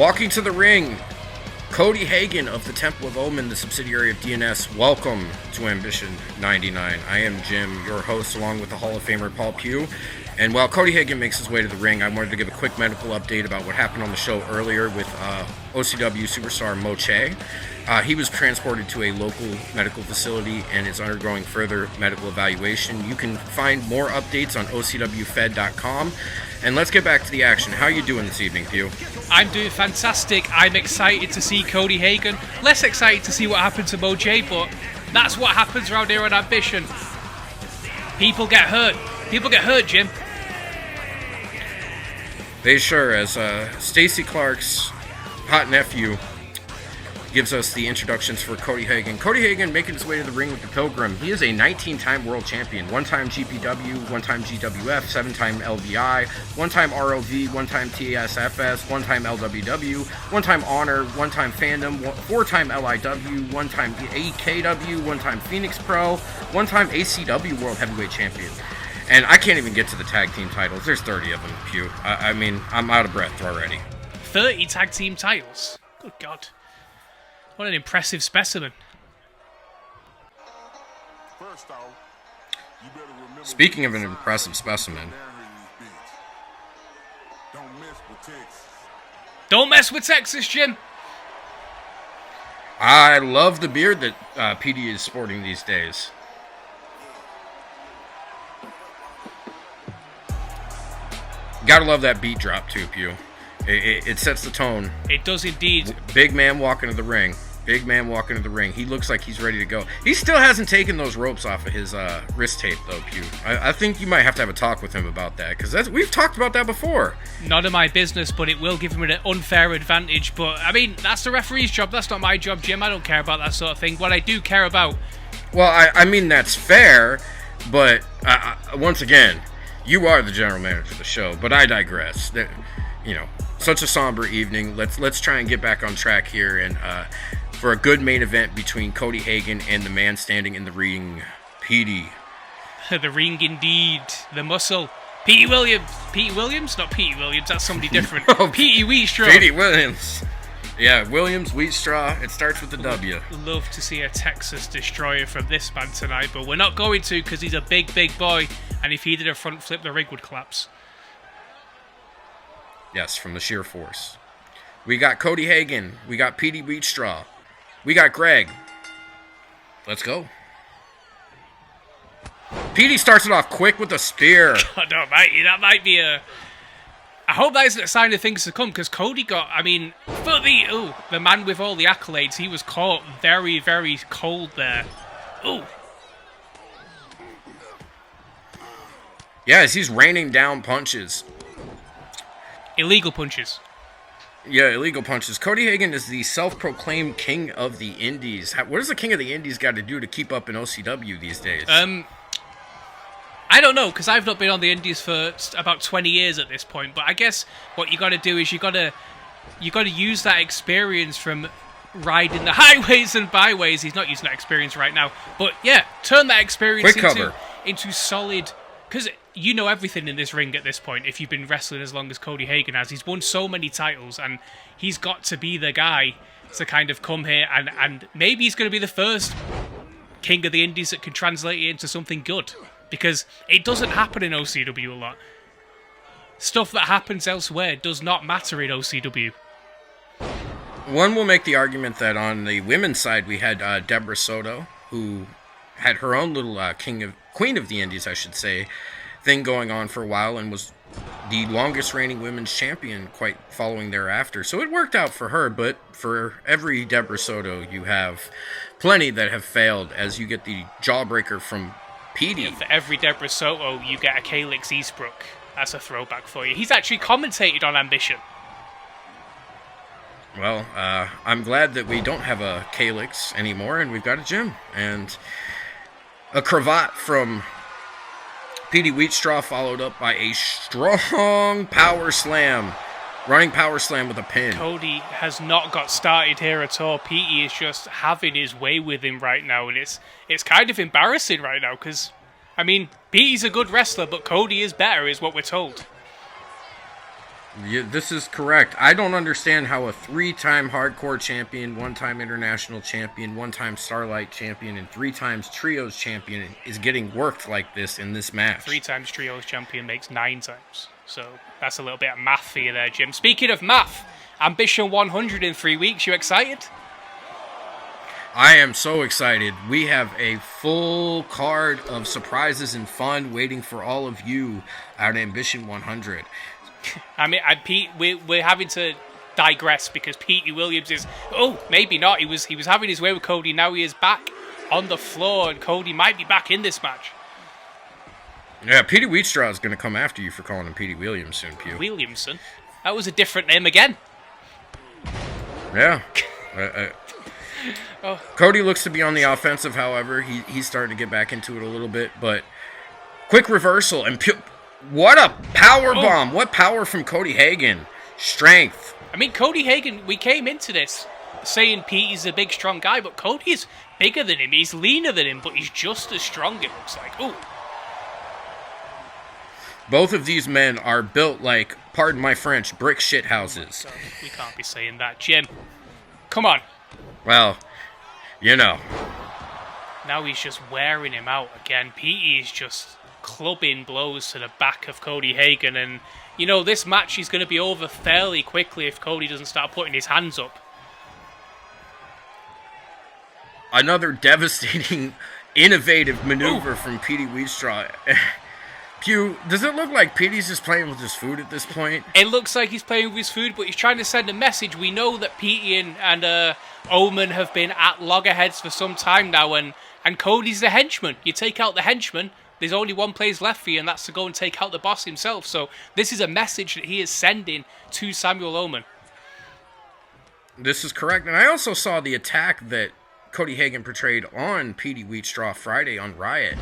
Walking to the ring, Cody Hagen of the Temple of Omen, the subsidiary of DNS. Welcome to Ambition 99. I am Jim, your host, along with the Hall of Famer Paul Pugh. And while Cody Hagen makes his way to the ring, I wanted to give a quick medical update about what happened on the show earlier with OCW superstar Moche. He was transported to a local medical facility and is undergoing further medical evaluation. You can find more updates on OCWFED.com. And let's get back to the action. How are you doing this evening, Pew? I'm doing fantastic. I'm excited to see Cody Hagen. Less excited to see what happened to Moche, but that's what happens around here on Ambition. People get hurt. People get hurt, Jim. They sure, as Stacey Clark's hot nephew gives us the introductions for Cody Hagen. Cody Hagen making his way to the ring with the Pilgrim. He is a 19-time world champion, one-time GPW, one-time GWF, 7-time LVI, one-time ROV, one-time TSFS, one-time LWW, one-time Honor, one-time Fandom, 4-time LIW, one-time AKW, one-time Phoenix Pro, one-time ACW World Heavyweight Champion. And I can't even get to the tag team titles. There's 30 of them, Pew. I mean, I'm out of breath already. 30 tag team titles? Good God. What an impressive specimen. Speaking of an impressive specimen. Don't mess with Texas, Jim. I love the beard that Petie is sporting these days. Gotta love that beat drop too, Pew. It sets the tone. It does indeed. Big man walking to the ring. Big man walking to the ring. He looks like he's ready to go. He still hasn't taken those ropes off of his wrist tape, though, Pew. I think you might have to have a talk with him about that, because we've talked about that before. None of my business, but it will give him an unfair advantage. But, I mean, that's the referee's job. That's not my job, Jim. I don't care about that sort of thing. What I do care about... Well, I mean, that's fair, but once again, you are the general manager of the show, but I digress. You know, such a somber evening. Let's try and get back on track here, and for a good main event between Cody Hagen and the man standing in the ring, Petie. The ring indeed. The muscle. Petie Williams. Petie Williams? Not Petie Williams. That's somebody different. No, Petie Wheatstraw. Petie Williams. Yeah, Williams, Wheatstraw. It starts with the W. Love to see a Texas destroyer from this man tonight, but we're not going to because he's a big, big boy, and if he did a front flip, the ring would collapse. Yes, from the sheer force. We got Cody Hagen. We got Petie Wheatstraw. We got Greg. Let's go. Petie starts it off quick with a spear. God, no, that might be a... I hope that isn't a sign of things to come, because Cody got, I mean, for the man with all the accolades, he was caught very, very cold there. Ooh. Yeah, as he's raining down punches. Illegal punches. Yeah, illegal punches. Cody Hagen is the self-proclaimed king of the indies. What does the king of the indies got to do to keep up in OCW these days? I don't know, because I've not been on the indies for about 20 years at this point. But I guess what you got to do is you got to use that experience from riding the highways and byways. He's not using that experience right now, but yeah, turn that experience into solid. Because you know everything in this ring at this point. If you've been wrestling as long as Cody Hagen has, he's won so many titles, and he's got to be the guy to kind of come here and maybe he's going to be the first king of the indies that can translate it into something good. Because it doesn't happen in OCW a lot. Stuff that happens elsewhere does not matter in OCW. One will make the argument that on the women's side, we had Deborah Soto, who had her own little Queen of the Indies, I should say, thing going on for a while, and was the longest reigning women's champion quite following thereafter. So it worked out for her, but for every Deborah Soto, you have plenty that have failed, as you get the jawbreaker from Petie. For every Deborah Soto, you get a Calix Eastbrook. That's a throwback for you. He's actually commentated on Ambition. Well, I'm glad that we don't have a Calix anymore, and we've got a Jim. And a cravat from Petie Wheatstraw, followed up by a strong power slam. Running power slam with a pin. Cody has not got started here at all. Petie is just having his way with him right now, and it's kind of embarrassing right now, because, I mean, Petie's a good wrestler, but Cody is better, is what we're told. Yeah, this is correct. I don't understand how a 3-time hardcore champion, 1-time international champion, 1-time Starlight champion, and 3 times trios champion is getting worked like this in this match. 3 times trios champion makes 9 times. So that's a little bit of math for you there, Jim. Speaking of math, Ambition 100 in 3 weeks. You excited? I am so excited. We have a full card of surprises and fun waiting for all of you at Ambition 100. I mean, Pete, we're having to digress because Petie Williams is... Oh, maybe not. He was having his way with Cody. Now he is back on the floor, and Cody might be back in this match. Yeah, Petie Wheatstraw is going to come after you for calling him Petie Williams soon, Pew. Williamson? That was a different name again. Yeah. Cody looks to be on the offensive, however. He's starting to get back into it a little bit, but quick reversal and what a power bomb! What power from Cody Hagen. Strength. I mean, Cody Hagen, we came into this saying Petey's a big, strong guy, but Cody is bigger than him. He's leaner than him, but he's just as strong, it looks like. Ooh. Both of these men are built like, pardon my French, brick shit houses. We can't be saying that, Jim. Come on. Well, you know. Now he's just wearing him out again. Petey is just clubbing blows to the back of Cody Hagen, and you know this match is going to be over fairly quickly if Cody doesn't start putting his hands up. Another devastating, innovative maneuver from Petie Wheatstraw. Pew, does it look like Petey's just playing with his food at this point? It looks like he's playing with his food, but he's trying to send a message. We know that Petie and Omen have been at loggerheads for some time now, and Cody's the henchman. You take out the henchman, there's only one place left for you, and that's to go and take out the boss himself. So this is a message that he is sending to Samuel Omen. This is correct. And I also saw the attack that Cody Hagen portrayed on Petie Wheatstraw Friday on Riot.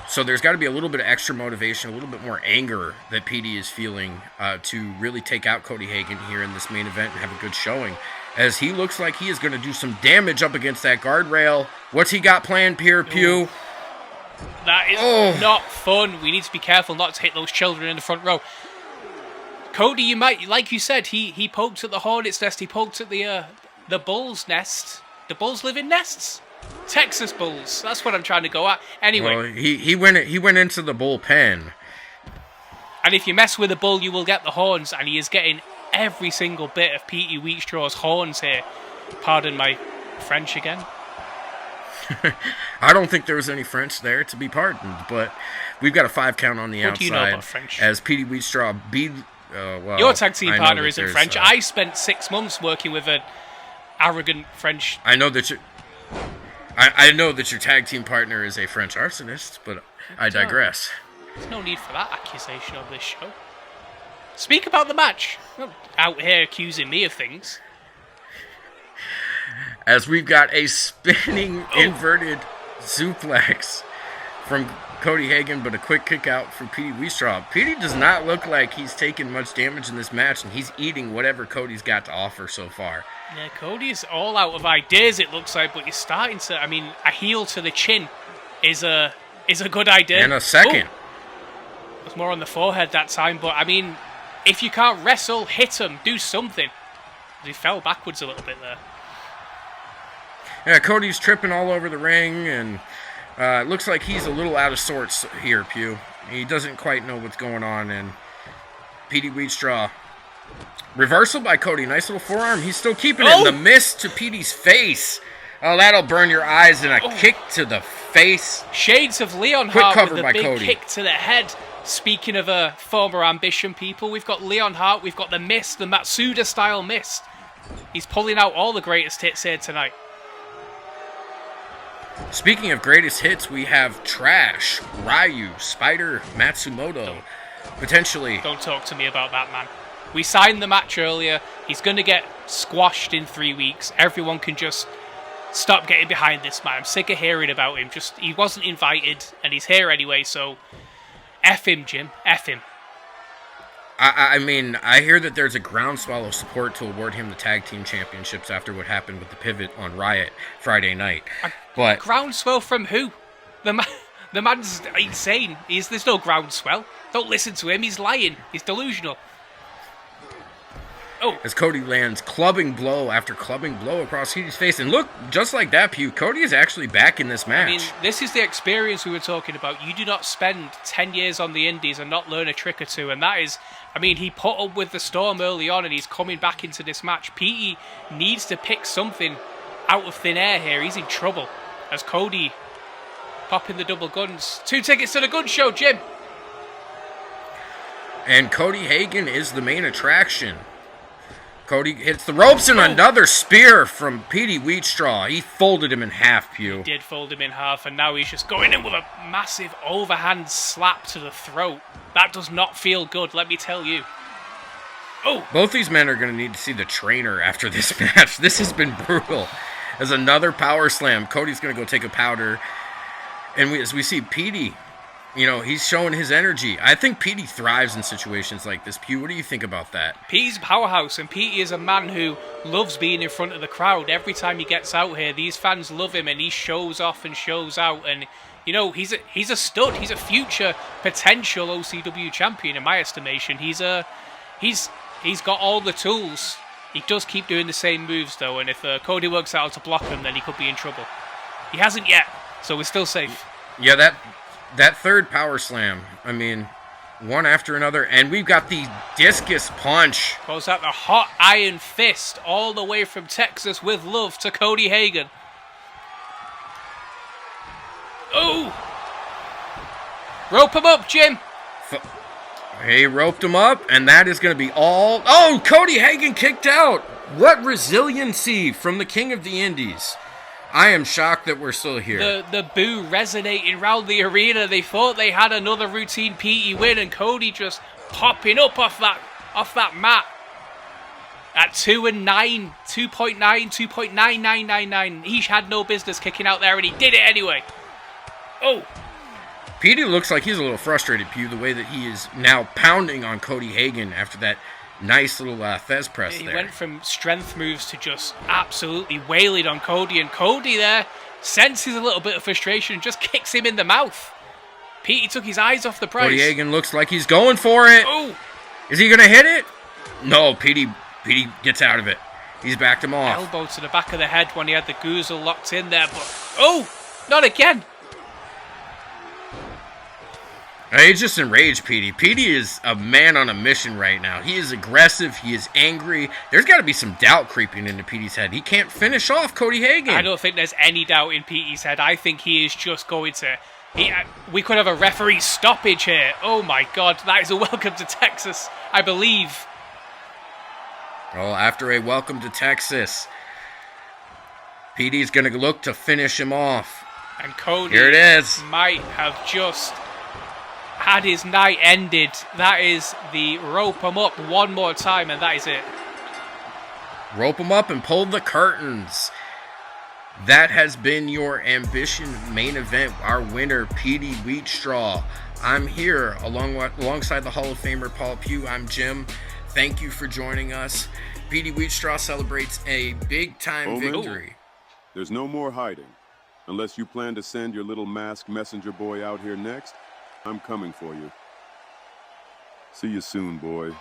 So there's got to be a little bit of extra motivation, a little bit more anger that Petie is feeling to really take out Cody Hagen here in this main event and have a good showing, as he looks like he is going to do some damage up against that guardrail. What's he got planned, Pew? That is not fun. We need to be careful not to hit those children in the front row. Cody, you might, like you said, he poked at the hornet's nest. He poked at the bull's nest. The bulls live in nests. Texas bulls. That's what I'm trying to go at. Anyway, well, he went into the bullpen. And if you mess with a bull, you will get the horns. And he is getting every single bit of Petie Wheatstraw's horns here. Pardon my French again. I don't think there was any French there to be pardoned, but we've got a 5 count on the outside. What do you know about French? As Petie Wheatstraw beat. Your tag team partner isn't French. I spent 6 months working with an arrogant French. I know that I know that your tag team partner is a French arsonist, but I digress. There's no need for that accusation on this show. Speak about the match. You're not out here accusing me of things. As we've got a spinning inverted suplex from Cody Hagen, but a quick kick out from Petie Wheatstraw. Petie does not look like he's taken much damage in this match, and he's eating whatever Cody's got to offer so far. Yeah, Cody's all out of ideas, it looks like, but he's starting to... I mean, a heel to the chin is a good idea. And a second. It was more on the forehead that time, but I mean, if you can't wrestle, hit him, do something. He fell backwards a little bit there. Yeah, Cody's tripping all over the ring, and it looks like he's a little out of sorts here, Pew. He doesn't quite know what's going on, and Petie Wheatstraw. Reversal by Cody. Nice little forearm. He's still keeping it. The miss to Petey's face. Oh, that'll burn your eyes, and a kick to the face. Shades of Leonhart with a big kick to the head. Speaking of a former ambition, people, we've got Leonhart, we've got the mist, the Matsuda-style mist. He's pulling out all the greatest hits here tonight. Speaking of greatest hits, we have Trash, Ryu, Spider, Matsumoto, potentially. Don't talk to me about that, man. We signed the match earlier. He's going to get squashed in 3 weeks. Everyone can just stop getting behind this man. I'm sick of hearing about him. He wasn't invited, and he's here anyway, so F him, Jim. F him. I mean, I hear that there's a groundswell of support to award him the tag team championships after what happened with the pivot on Riot Friday night. But groundswell from who? The man's insane. There's no groundswell. Don't listen to him. He's lying. He's delusional. Oh. As Cody lands clubbing blow after clubbing blow across Petie's face. And look, just like that, Pew, Cody is actually back in this match. I mean, this is the experience we were talking about. You do not spend 10 years on the indies and not learn a trick or two. And that is, I mean, he put up with the storm early on and he's coming back into this match. Petie needs to pick something out of thin air here. He's in trouble. As Cody popping the double guns. 2 tickets to the gun show, Jim. And Cody Hagen is the main attraction. Cody hits the ropes and another spear from Petie Wheatstraw. He folded him in half, Pew. He did fold him in half, and now he's just going in with a massive overhand slap to the throat. That does not feel good, let me tell you. Oh! Both these men are going to need to see the trainer after this match. This has been brutal. As another power slam, Cody's going to go take a powder. And as we see Petie, you know, he's showing his energy. I think Petie thrives in situations like this. Pew, what do you think about that? Petie's a powerhouse, and Petie is a man who loves being in front of the crowd. Every time he gets out here, these fans love him, and he shows off and shows out. And, you know, he's a stud. He's a future potential OCW champion, in my estimation. He's got all the tools. He does keep doing the same moves, though, and if Cody works out to block him, then he could be in trouble. He hasn't yet, so we're still safe. Yeah, that third power slam, I mean, one after another, and we've got the discus punch. Goes out the hot iron fist all the way from Texas with love to Cody Hagen. Oh! Rope him up, Jim! He roped him up, and that is going to be all... Oh, Cody Hagen kicked out! What resiliency from the King of the Indies. I am shocked that we're still here. The boo resonating around the arena. They thought they had another routine Petie win, and Cody just popping up off that mat at 2-9, 2.9, 2.9999. He had no business kicking out there, and he did it anyway. Oh. Petie looks like he's a little frustrated, Pew, the way that he is now pounding on Cody Hagen after that nice little Fez press there. He went from strength moves to just absolutely wailing on Cody, and Cody there senses a little bit of frustration and just kicks him in the mouth. Petie took his eyes off the prize. Cody Hagen looks like he's going for it. Oh. Is he going to hit it? No, Petie gets out of it. He's backed him off. Elbow to the back of the head when he had the goozle locked in there, but... Oh! Not again! He's just enraged, Petie. Petie is a man on a mission right now. He is aggressive. He is angry. There's got to be some doubt creeping into Petie's head. He can't finish off Cody Hagen. I don't think there's any doubt in Petie's head. I think he is just going to... we could have a referee stoppage here. Oh my God, that is a welcome to Texas, I believe. Well, after a welcome to Texas, Petie's going to look to finish him off. And Cody here it is. Might have just... had his night ended. That is the rope him up one more time, and that is it. Rope him up and pull the curtains. That has been your Ambition main event. Our winner, Petie Wheatstraw. I'm here alongside the Hall of Famer Paul Pugh. I'm Jim. Thank you for joining us. Petie Wheatstraw celebrates a big-time victory. There's no more hiding. Unless you plan to send your little masked messenger boy out here next, I'm coming for you. See you soon, boy.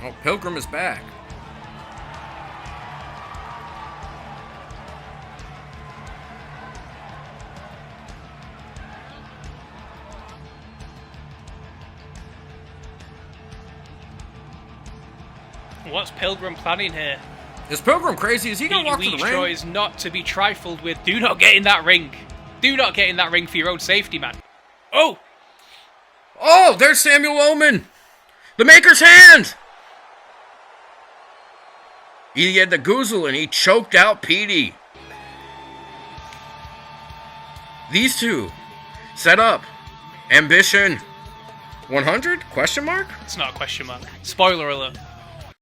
Oh, Pilgrim is back. What's Pilgrim planning here? Is Pilgrim crazy? Is he going to walk to the ring? Is not to be trifled with. Do not get in that ring. Do not get in that ring for your own safety, man. Oh! Oh, there's Samuel Oman. The Maker's Hand. He had the goozle and he choked out Petie. These two set up Ambition 100? Question mark? It's not a question mark. Spoiler alert.